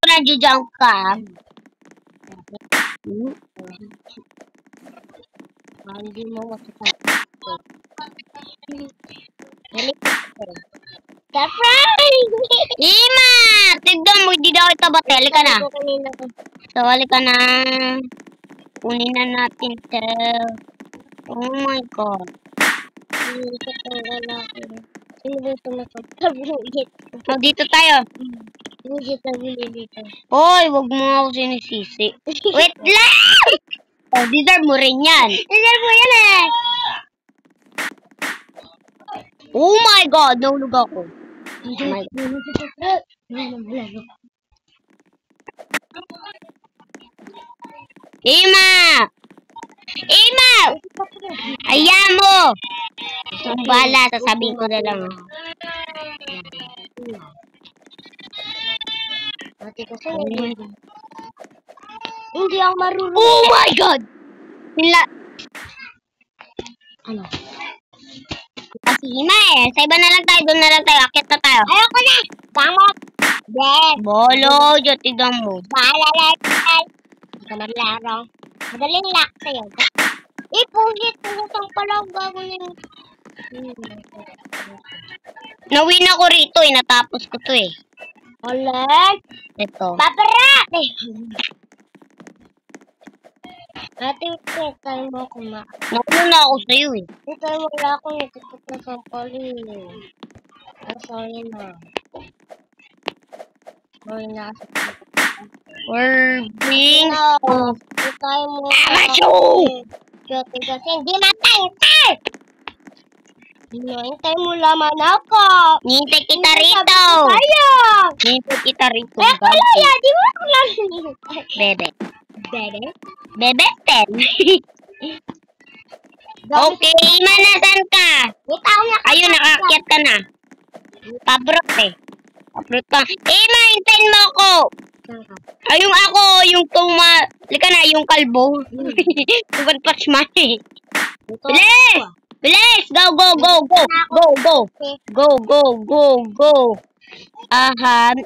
nag-jump ka. Hindi mo masasabi. Surprise! Ima! Tignan mo, hindi daw kita bate. Halika na. So, halika na. Kunin na natin ito. Oh my God. So, dito tayo. Hoy, wag mo ako sinisisi. Wait lang! Oh, deserve mo rin yan. Deserve mo yan eh! Oh my God, nahulog ako. Oh my God. Ima! Ima! Ayan mo! Ang bala, sasabihin ko na lang. Hindi ako marunong. Oh my God! Ano? Kasi Ima eh. Sa iba na lang tayo, doon na lang tayo. Akit na tayo. Ayoko na! Kamot! Yes! Bolo, dyan, tignan mo. Bahala. Hindi ka maglaro. Madaling lock sa'yo. Pulit! Pusang pala ang gagawin. Nawin ako rito eh. Natapos ko to eh. Ulan! Ito. Papara! Ate, tayo mo kumain. Nauna ako sa'yo eh. Ito ay wala akong nagtutut na sampali. Sorry na. Sorry na kasi. We're being No! Ito ay mo. Amateur! Cute kasi hindi matay! Hinahintay mo laman ako! Nihintay kita rito! Sayang! Nihintay kita rito. Eh, kaya yan! Di mo ako lang hinihintay. Bebe. Bebe? Bebe 10. Okay, Ima, nasan ka? Ikaw na Ayun, nakakyat ka na. Pabrot eh. Pabrot pa. Ima, hintayin mo ako! Ayun ako, yung lika na, yung kalbo. Tungkol patchman eh. Bilis! Bilis! Go, go, go, go! Go, go! Go, go, go, go! Aham.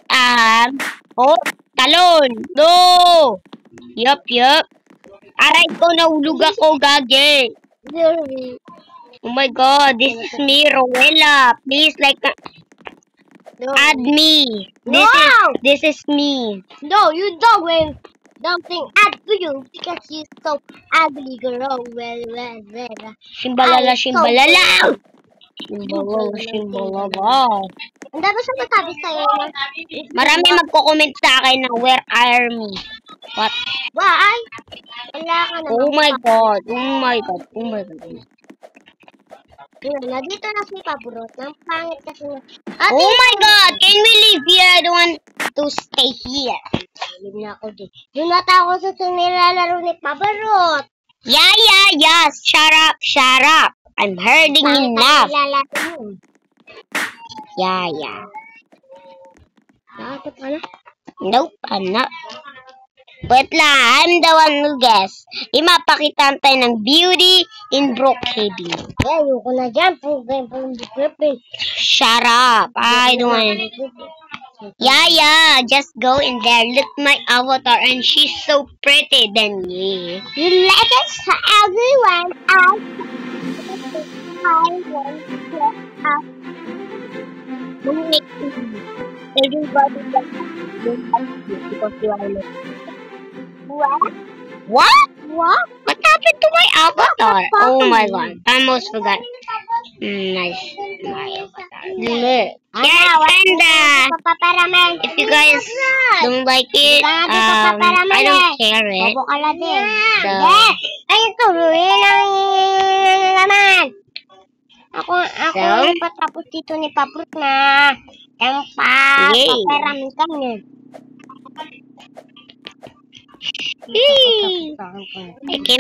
Oh, talon! No! Yup. Aray ko, nahulog ako, gage. Oh my God, this is me, Rowella. Please, add me. This is me. No, you don't. Something add to you because you're so ugly, girl. Well. Shimbalala. Shimbalala. Ang dami siya masabi sa'yo. Marami magko-comment sa akin na where are me? What? Why? Wala ka na. Oh my God. Nandito na si Pabrot. Ang pangit kasi na. Oh my God! Can we leave here? I don't want to stay here. Salim na ako din. Doon natakot sa nilalaro ni Pabrot. Yeah. Shut up. I'm hurting enough. Yeah. Nakakot ka na? Nope, I'm not. Wait lang, I'm the one who guess. Imapakitaan tayo ng Beauty in Brookhaven. Ayoko na dyan. Shut up. I don't want to. Yeah. Just go in there. Look my avatar and she's so pretty than me. You like it so everyone. I want to get up. Everybody gets because you are What? What? What? What happened to my avatar? Oh my God. I almost forgot. Nice. My avatar. Look. Yes, Panda. If you guys don't like it, I don't care it. So, Ay, tuloy lang naman. Ako yung patapos dito ni Pabrot na. Paparamin kami. I can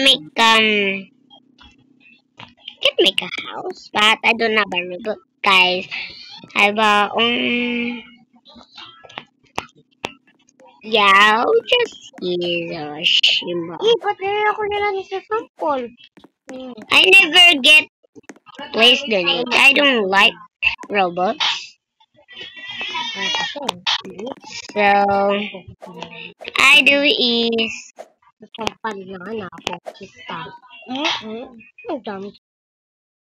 make a house, but I don't have a robot, guys. I have a yeah, I'll just use a shimmer. Ba't na ako nila sa sample? I never get placed in it. I don't like robots. So, I do is... Sampal na ako kita. Ang dami